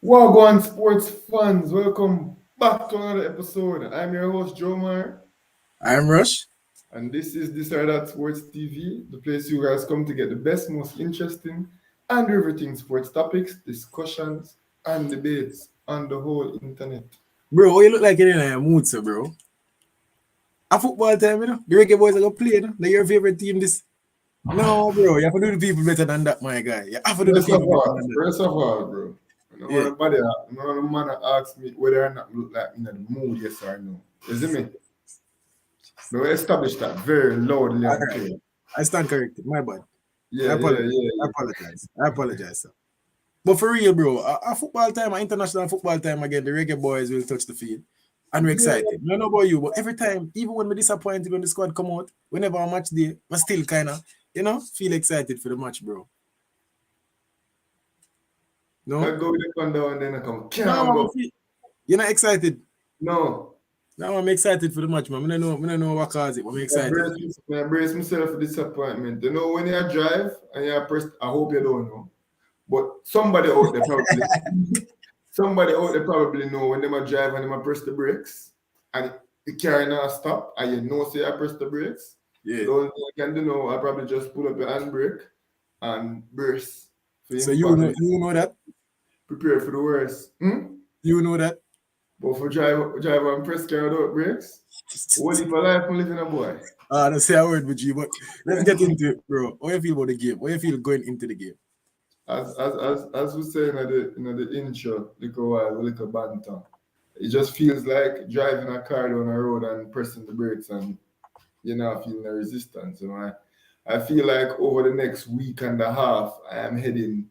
Wagwan sports fans, welcome back to another episode. I'm your host Joe Meyer, I'm Rush. and this is This or That Sports TV, the place you guys come to get the best, most interesting, and everything sports topics, discussions, and debates on the whole internet. Bro, you look like you're in a mood, so bro. A football time, you know? The reggae boys are gonna play, you know? They're your favorite team this. No, bro, you have to do the people better than that, my guy. You have to do the First of people better all, than that. first of all, bro, Yeah. none of the man asks me whether or not look like me in the mood, yes or no. You see me? We establish that very loudly All and right. clear. I stand corrected. My bad. I Yeah, yeah, apologize. yeah, I yeah. apologize. I apologize, sir. But for real, bro, a football time, a international football time again, the reggae boys will touch the field. And we're Yeah, excited. I don't know about you, but every time, even when we're disappointed when the squad come out, whenever a match day, we still kind of, feel excited for the match, bro. I No? go with the thunder and then I come, No, can't man, go. you're not excited. No. Now I'm excited for the match, man. I don't know what cause it, but I'm excited. I brace myself for disappointment. You know, when you drive and you press, I hope you don't know, but somebody out there probably know when they drive and they press the brakes and the car not stop and you know say I press the brakes. Yeah. So the only thing I can do now, I probably just pull up your handbrake and brace for So impact. you know that? Prepare for the worst. You know that? But for drive and press car without brakes, what if a life I'm living a boy? Don't say a word with you, but let's get into it, bro. How you feel about the game? How you feel going into the game? As we say in the intro, little while, little banter. It just feels like driving a car down a road and pressing the brakes and you're not feeling the resistance. I feel like over the next week and a half, I am heading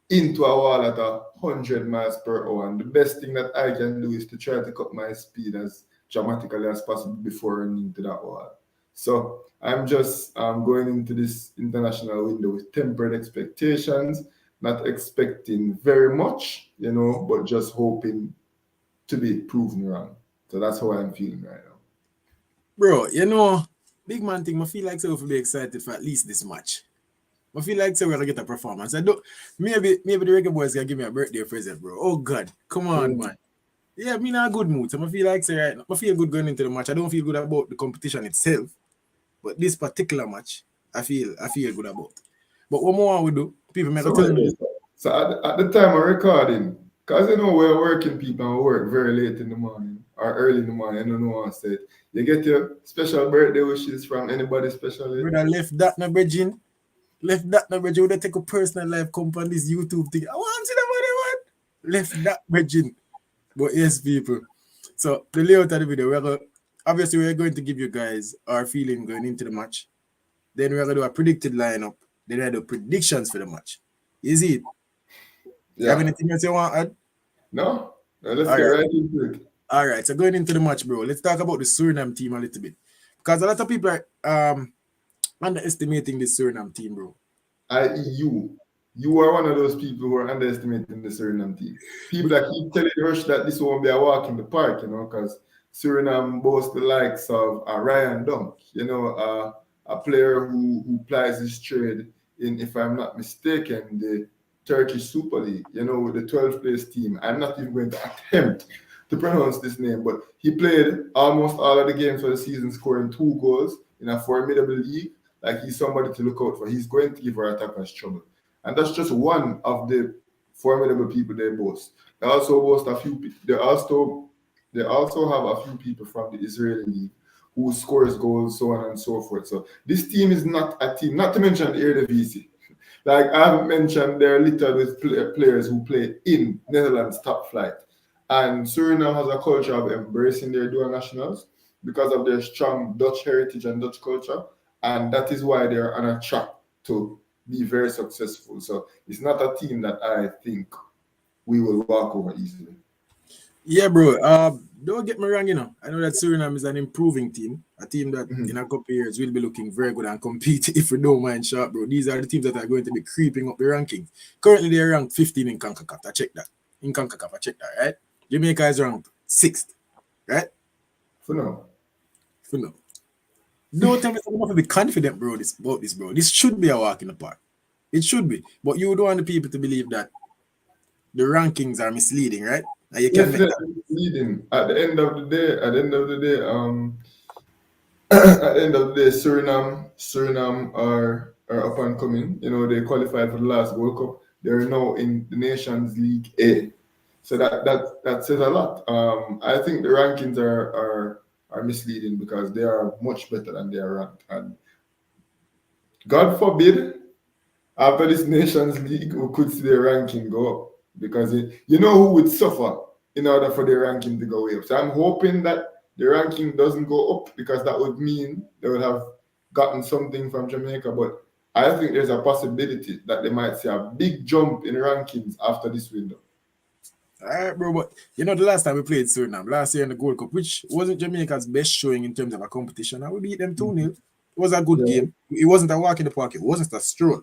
into a wall at 100 miles per hour. And the best thing that I can do is to try to cut my speed as dramatically as possible before running into that wall. So I'm just going into this international window with tempered expectations, not expecting very much, but just hoping to be proven wrong. So that's how I'm feeling right now. Bro, big man thing, I feel like so will be excited for at least this match. I feel like so we're gonna get a performance. I don't maybe the reggae boys can give me a birthday present, bro. Oh god, come on, man. Yeah, I'm in a good mood. So I feel like say right now, I feel good going into the match. I don't feel good about the competition itself, but this particular match, I feel good about. But what more I would do, people may tell me. So at the time of recording, because we're working people and we work very late in the morning or early in the morning, I don't know what I said. You get your special birthday wishes from anybody specially? Brother, left that no bridging. Left that no bridging. Would take a personal life come on this YouTube thing. I want to see the money, man. Left that bridging. But yes, people. So the layout of the video, obviously we're going to give you guys our feeling going into the match. Then we're gonna do a predicted lineup. Then we're gonna do predictions for the match. Is it? You have anything else you want to add? No? Let's get right into it. All right, so going into the match, bro, let's talk about the Suriname team a little bit. Because a lot of people are underestimating this Suriname team, bro. I.e. you are one of those people who are underestimating the Suriname team. People that keep telling Rush that this won't be a walk in the park, because Suriname boasts the likes of Ryan Dunk, a player who plies his trade in, if I'm not mistaken, the Turkish Super League, with the 12th place team. I'm not even going to attempt to pronounce this name, but he played almost all of the games for the season, scoring 2 goals in a formidable league. Like, he's somebody to look out for. He's going to give our attackers trouble. And that's just one of the formidable people they boast. They also boast a few people. They also have a few people from the Israeli league who scores goals, so on and so forth. So this team is not a team, not to mention the Eredivisie. Like I haven't mentioned, they're littered with players who play in Netherlands top flight. And Suriname has a culture of embracing their dual nationals because of their strong Dutch heritage and Dutch culture. And that is why they're on a track to be very successful. So it's not a team that I think we will walk over easily. Yeah, bro. Don't get me wrong, I know that Suriname is an improving team, a team that in a couple of years will be looking very good and compete if we don't mind sharp, bro. These are the teams that are going to be creeping up the rankings. Currently, they're ranked 15 in CONCACAF. I check that. In CONCACAF, I check that, right? Jamaica is ranked 6th, right? For now. Don't tell me I'm going to be confident, bro, about this, bro. This should be a walk in the park. It should be. But you don't want the people to believe that the rankings are misleading, right? And you can make that. Definitely leading. At the end of the day, at the end of the day, Suriname are up and coming. You know, they qualified for the last World Cup. They're now in the Nations League A. So that says a lot. I think the rankings are misleading because they are much better than they are ranked. And God forbid, after this Nations League, we could see the ranking go up because you know who would suffer in order for the ranking to go way up. So I'm hoping that the ranking doesn't go up because that would mean they would have gotten something from Jamaica. But I think there's a possibility that they might see a big jump in rankings after this window. All right, bro. But you know, the last time we played Suriname, last year in the Gold Cup, which wasn't Jamaica's best showing in terms of a competition, and we beat them 2-0. It was a good Yeah. game. It wasn't a walk in the park, it wasn't a stroll.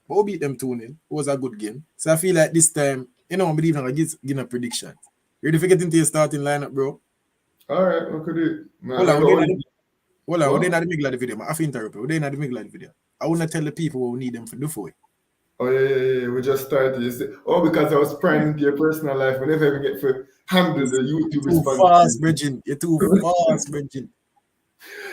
But we beat them 2-0. It was a good game. So I feel like this time, you know, I believe I'm going to give a prediction. You ready to get into your starting lineup, bro? All right, we could do it. Hold on, we're What? not the middle of the video. I have to interrupt you. We're not the middle of the video. I want to tell the people what we need them to do for it. Oh yeah. We just started. You say, oh, because I was prying into your personal life. Whenever I get to handle the YouTube Too fast, responsibility. Bridget. You're too fast, Bridget.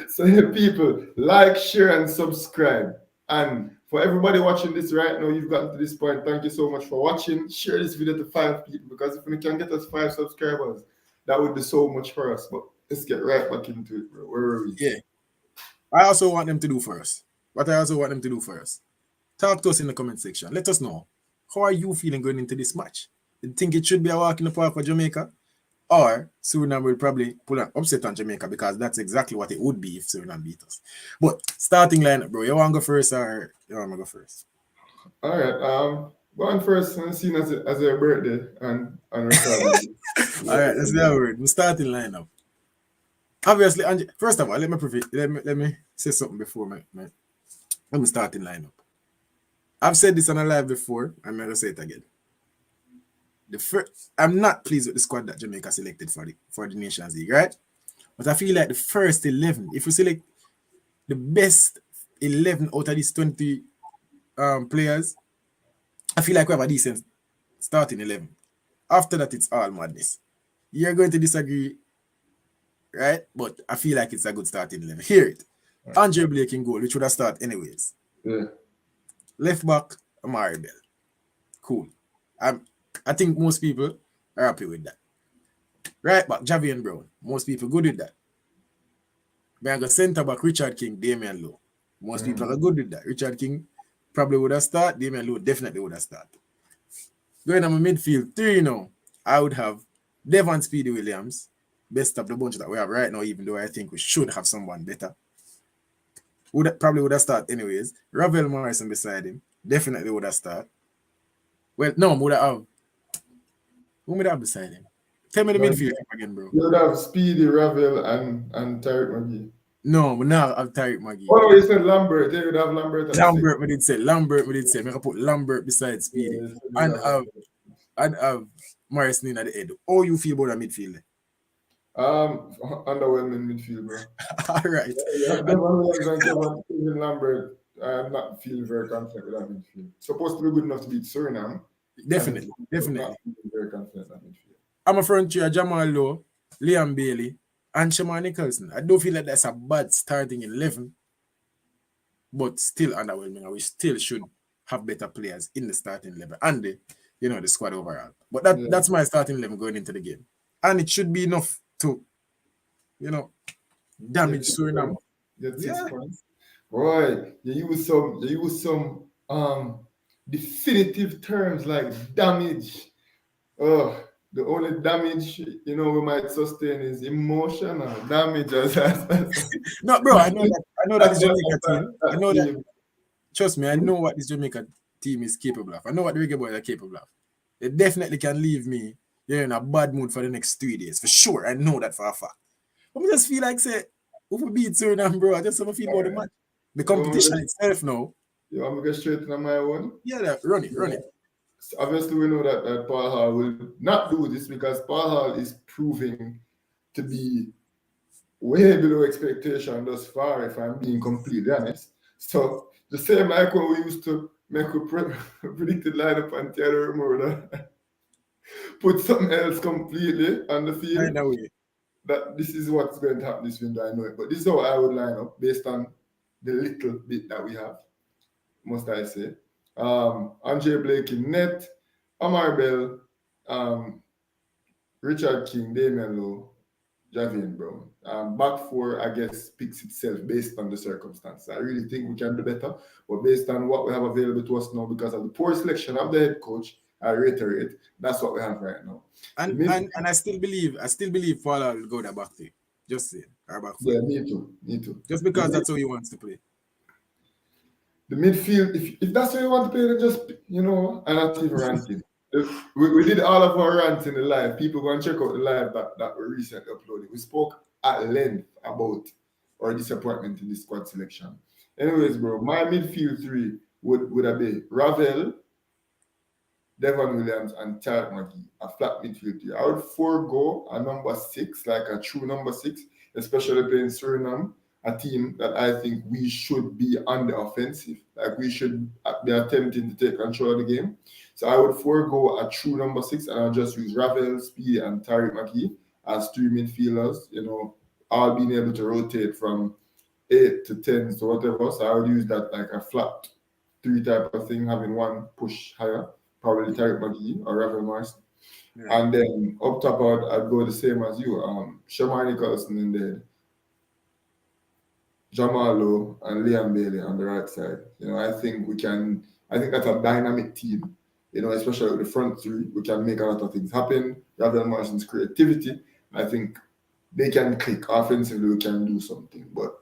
So yeah, people, like, share, and subscribe. And for everybody watching this right now, you've gotten to this point. Thank you so much for watching. Share this video to 5 people because if we can get us 5 subscribers, that would be so much for us. But let's get right back into it, bro. Where are we? Yeah. I also want them to do first. What I also want them to do first. Talk to us in the comment section. Let us know. How are you feeling going into this match? You think it should be a walk in the park for Jamaica? Or Suriname will probably pull an upset on Jamaica because that's exactly what it would be if Suriname beat us. But starting lineup, bro. You want to go first or you want to go first? All right. Go on first and seen as a birthday and recording. All right, let's get word. We starting lineup. Obviously, first of all, let me say something before let me start in lineup. I've said this on a live before. I'm gonna say it again. I'm not pleased with the squad that Jamaica selected for the Nations League, right? But I feel like the first 11, if we select the best 11 out of these 20 players, I feel like we have a decent starting 11. After that, it's all madness. You're going to disagree, right? But I feel like it's a good starting 11. Hear it. Andre Blake in goal, which would have started anyways. Yeah. Left back, Amari Bell. Cool. I think most people are happy with that. Right back, Javian Brown. Most people good with that. I got centre back, Richard King, Damian Lowe. Most people are good with that. Richard King probably would have started. Damian Lowe definitely would have started. Going on my midfield, 3 now, I would have Devon Speedy Williams, best of the bunch that we have right now, even though I think we should have someone better. Probably would have started anyways. Ravel Morrison beside him, definitely would have started. Well, no, would have. Who would have beside him? Tell me the midfield again, bro. You would have Speedy, Ravel, and Tariq McGee. No, but now I've Tariq McGee. Oh, no, you said Lambert. They would have Lambert. Lambert, we did say. I can put Lambert beside Speedy. Yeah, and have Morrison in at the head. How you feel about the midfield? Underwhelming midfield, bro. All right. Yeah, Devon Williams and Kevin Lambert. I'm not feeling very confident with that midfield. Supposed to be good enough to beat Suriname. Definitely. Not very confident that midfield. I'm a front three, Jamal Lowe, Liam Bailey, and Shamar Nicholson. I don't feel like that's a bad starting 11, but still underwhelming. We still should have better players in the starting 11 and the squad overall. But that's my starting 11 going into the game, and it should be enough to, damage Suriname. Yeah. Boy, you use some definitive terms like damage. Oh, the only damage we might sustain is emotional damage. No, bro, I know that this Jamaica team. I know that. Trust me, I know what this Jamaica team is capable of. I know what the Reggae Boys are capable of. They definitely can leave me in a bad mood for the next 3 days, for sure. I know that for a fact. But I just feel like, say, if we beat Suriname, bro, I just have a feel about the match. The competition itself now. You want me to get straight into my one? Yeah, run it. So obviously, we know that Paul Hall will not do this because Paul Hall is proving to be way below expectation thus far, if I'm being completely honest. So the same like when we used to make a predicted lineup on Theodore Murder. put something else completely on the field, Find a way. that this is what's going to happen this window, I know it. But this is how I would line up based on the little bit that we have, must I say. Andre Blake in net, Amar Bell, um, Richard King, Damian Lowe, Javian Brown. Back four, I guess, picks itself based on the circumstances. I really think we can do better, but based on what we have available to us now, because of the poor selection of the head coach, I reiterate, that's what we have right now. The mid, And I still believe Fowler will go that back three. Just saying. Our back five. yeah, me too, me too. Just The because mid, that's how he wants to play. the midfield, if that's what you want to play, then just, I'm not even ranting. We did all of our rants in the live. People go and check out the live that we recently uploaded. We spoke at length about our disappointment in the squad selection. Anyways, bro, my midfield three would have been Ravel, Devon Williams, and Tarek McGee, a flat midfield three. I would forego a number six, like a true number six, especially playing Suriname, a team that I think we should be on the offensive. Like we should be attempting to take control of the game. So I would forego a true number six and I'll just use Ravel, Speedy, and Tariq McKee as three midfielders, all being able to rotate from 8 to 10 to whatever. So I would use that like a flat three type of thing, having one push higher, probably Tariq McKee or Ravel Morrison. Yeah. And then up top, I'd go the same as you. Shamar Nicholson in there, Jamal Lowe and Liam Bailey on the right side. I think that's a dynamic team. Especially with the front three, we can make a lot of things happen. Ravel Morrison's creativity, I think they can click offensively, we can do something. But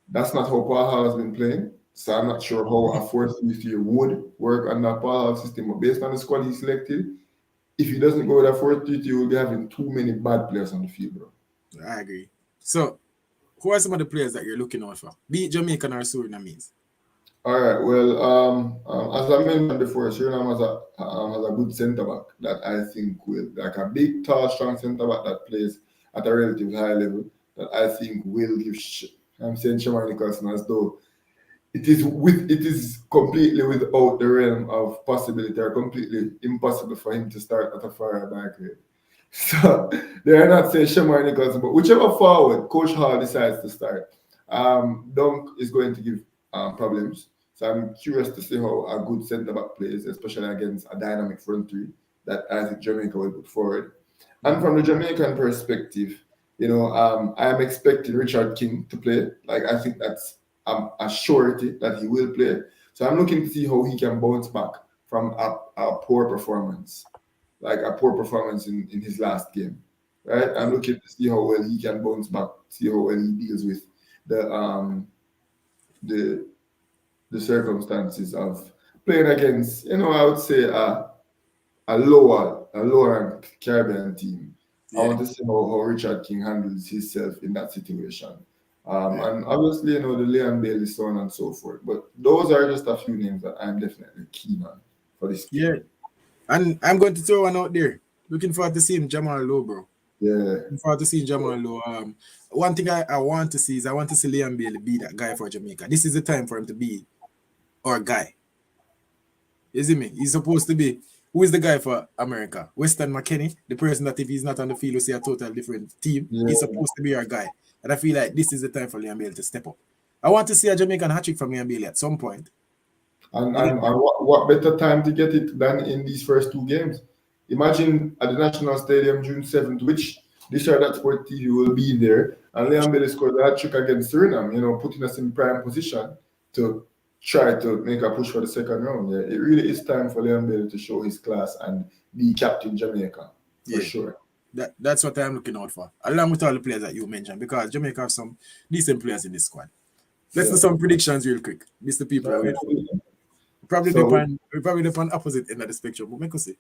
that's not how Paul Hall has been playing. So I'm not sure how a 4-3-3 would work on that Paul Hall system. But based on the squad he selected, if he doesn't go with a 4-3-3, we'll be having too many bad players on the field, bro. I agree. So, who are some of the players that you're looking out for? Be it Jamaican or Surinamese? All right. Well, as I mentioned before, Suriname has a good centre back that I think will, like a big, tall, strong centre back that plays at a relatively high level that I think will give. I'm saying Shamar Nicholson as though it is completely without the realm of possibility or completely impossible for him to start at a far back grade. So they are not saying Shamar Nicholson, but whichever forward Coach Hall decides to start, Dunk is going to give problems. So I'm curious to see how a good centre back plays, especially against a dynamic front three that I think Jamaica will put forward. And from the Jamaican perspective, I'm expecting Richard King to play. Like I think that's a surety that he will play. So I'm looking to see how he can bounce back from a poor performance, like a poor performance in his last game. Right? I'm looking to see how well he can bounce back, see how well he deals with the circumstances of playing against, I would say a lower Caribbean team. I want to see how Richard King handles himself in that situation. And obviously, the Liam Bailey, so on and so forth. But those are just a few names that I'm definitely keen on for this game. Yeah. And I'm going to throw one out there. Looking forward to seeing Jamal Lowe, bro. Yeah. Looking forward to seeing Jamal Lowe. One thing I want to see is I want to see Liam Bailey be that guy for Jamaica. This is the time for him to be our guy. You see me? He's supposed to be. Who is the guy for America? Weston McKennie, the person that if he's not on the field, will see a total different team. Yeah. He's supposed to be our guy. And I feel like this is the time for Liam Bailey to step up. I want to see a Jamaican hat-trick from Liam Bailey at some point. And what better time to get it than in these first two games? Imagine at the National Stadium June 7th, which this year that Sport TV will be there, and Liam Bailey scored a hat-trick against Suriname, putting us in prime position to try to make a push for the second round. Yeah, it really is time for Liam Bailey to show his class and be captain Jamaica for sure. That's what I'm looking out for, along with all the players that you mentioned, because Jamaica have some decent players in this squad. Let's do some predictions real quick. This the people are waiting for. Probably depend opposite end of the spectrum, but make us see.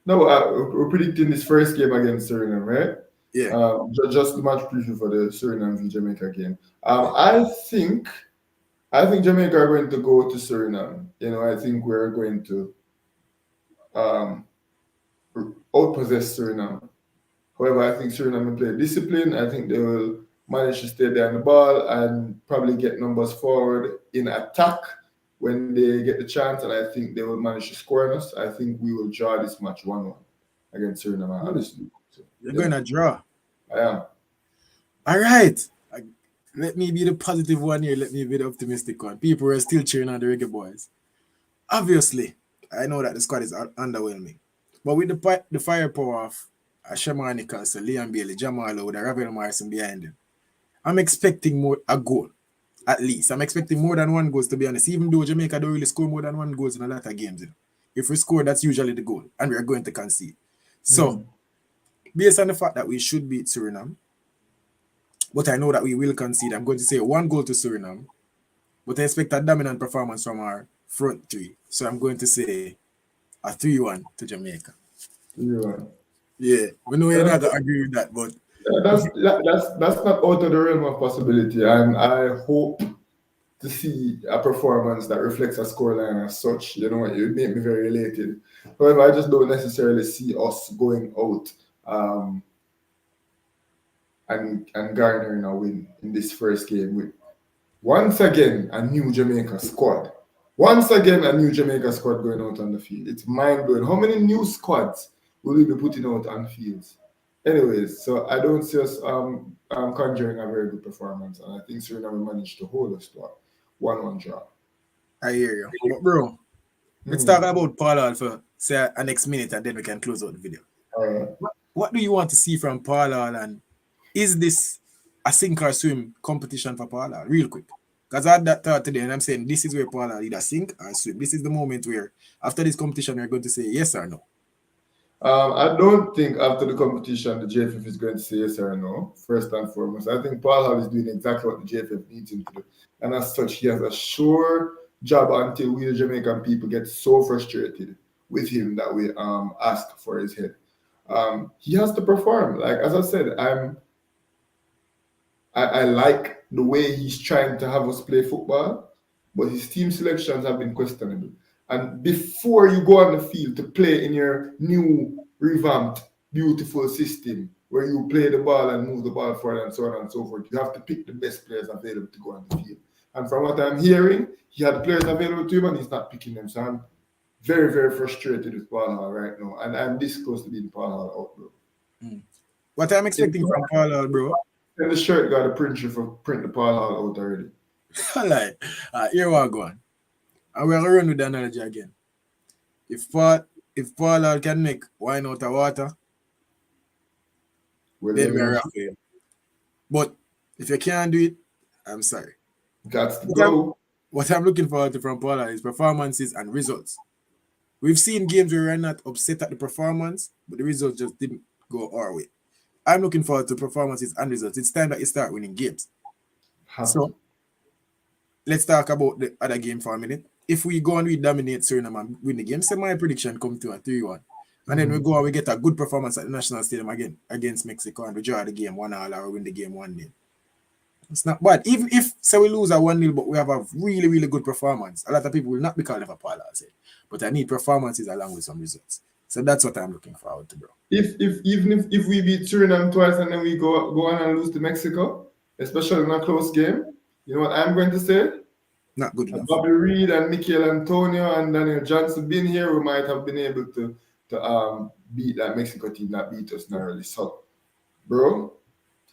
No, we're predicting this first game against Suriname, right? Yeah. Just the match preview for the Suriname v Jamaica game. I think Jamaica are going to go to Suriname. I think we're going to outpossess Suriname. However, I think Suriname will play discipline. I think they will manage to stay there on the ball and probably get numbers forward in attack when they get the chance, and I think they will manage to score on us, I think we will draw this match 1-1 against Suriname, honestly. So, You're going to draw. I am. All right. Let me be the positive one here. Let me be the optimistic one. People are still cheering on the Reggae Boys. Obviously, I know that the squad is underwhelming. But with the firepower of Shaman Nichols, Liam Bailey, Jamal with Ravel Morrison behind him, I'm expecting a goal. At least. I'm expecting more than one goals, to be honest. Even though Jamaica don't really score more than one goals in a lot of games. You know? If we score, that's usually the goal. And we are going to concede. So, based on the fact that we should beat Suriname, but I know that we will concede, I'm going to say 1 goal to Suriname. But I expect a dominant performance from our front three. So I'm going to say a 3-1 to Jamaica. 3-1. Yeah. We know you're not going to agree with that, but... That's not out of the realm of possibility. And I hope to see a performance that reflects a scoreline as such. You know, it would make me very elated. However, I just don't necessarily see us going out and garnering a win in this first game with once again a new Jamaica squad. Once again a new Jamaica squad going out on the field. It's mind-blowing. How many new squads will we be putting out on fields? Anyways, so I don't see us conjuring a very good performance, and I think Suriname managed to hold us to a 1-1 draw. I hear you. But bro, let's talk about Paul for say a next minute, and then we can close out the video. What do you want to see from Paul, and is this a sink or swim competition for Paul, real quick? Because I had that thought today, and I'm saying this is where Paul either sink or swim. This is the moment where after this competition we're going to say yes or no. I don't think after the competition the JFF is going to say yes or no, first and foremost. I think Paul Hall is doing exactly what the JFF needs him to do. And as such, he has a sure job until we, the Jamaican people, get so frustrated with him that we ask for his head. He has to perform. Like, as I said, I like the way he's trying to have us play football, but his team selections have been questionable. And before you go on the field to play in your new, revamped, beautiful system where you play the ball and move the ball forward and so on and so forth, you have to pick the best players available to go on the field. And from what I'm hearing, he had players available to him and he's not picking them. So I'm very, very frustrated with Paul Hall right now. And I'm this close to being Paul Hall out, bro. What I'm expecting from Paul Hall, bro. And the shirt got a print for print the Paul Hall out already. Like, here we go on. And we're going to run with the analogy again. If Paul can make wine out of water, then we're off here. But if you can't do it, I'm sorry. That's the goal. What I'm looking forward to from Paul is performances and results. We've seen games where we're not upset at the performance, but the results just didn't go our way. I'm looking forward to performances and results. It's time that you start winning games. So, let's talk about the other game for a minute. If we go and we dominate Suriname and win the game, say my prediction come to a 3-1. And then we go and we get a good performance at the National Stadium again against Mexico and we draw the game 1-1 or win the game 1-0. It's not bad. Even if say we lose a 1-0, but we have a really, really good performance, a lot of people will not be calling for Paul, I'll say. But I need performances along with some results. So that's what I'm looking forward to, bro. If we beat Suriname twice and then we go on and lose to Mexico, especially in a close game, you know what I'm going to say? Not good enough. Bobby Reed and Michael Antonio and Daniel Johnson being here, we might have been able to beat that Mexico team that beat us narrowly. So, bro,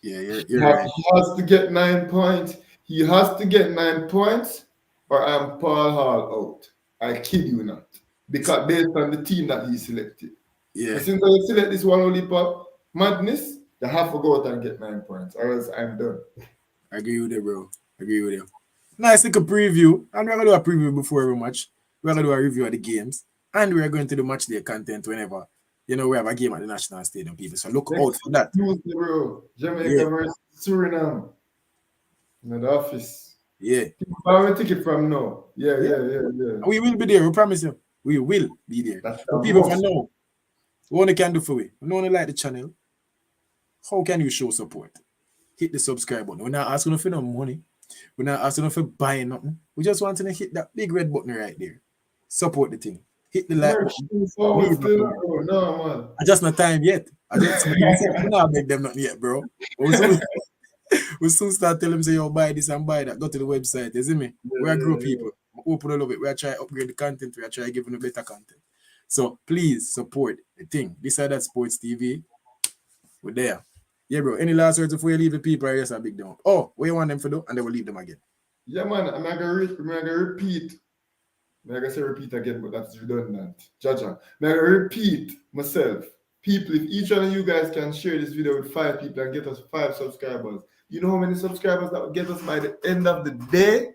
yeah, you're right. He has to get 9 points. He has to get 9 points, or I'm Paul Hall out. I kid you not, because based on the team that he selected. Yeah. But since I select this one only for madness, you have to go out and get 9 points, or else I'm done. I agree with you, bro. I agree with you. Nice little preview. And we're going to do a preview before every match. We're going to do a review of the games. And we're going to do match day content whenever, we have a game at the National Stadium, people. So look out for that. Tuesday, bro. Jamaica versus Suriname. In the office. Yeah. Buy a ticket from now. Yeah. We will be there. We promise you. We will be there. That's people can know what they can do for we. No one like the channel. How can you show support? Hit the subscribe button. We're not asking for no money. We're not asking for buying nothing. We just want to hit that big red button right there. Support the thing. Hit the like button. No, man. I just not time yet. I'm not make them nothing yet, bro. We soon start telling them, say, yo, buy this and buy that. Go to the website. You see me? We're a group people. open all of it. We are trying to upgrade the content. We are trying to give you better content. So please support the thing. This is that Sports TV. We're there. Yeah, bro. Any last words before you leave the people? I just a big down. Oh, what you want them to do? And then we'll leave them again. Yeah, man. I'm going to repeat. I'm going to say repeat again, but that's redundant. Jaja. I'm going to repeat myself. People, if each one of you guys can share this video with 5 people and get us 5 subscribers, you know how many subscribers that will get us by the end of the day?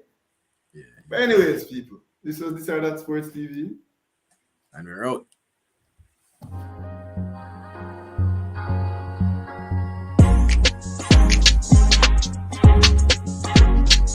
Yeah. But anyways, people, this is That Sports TV. And we're out.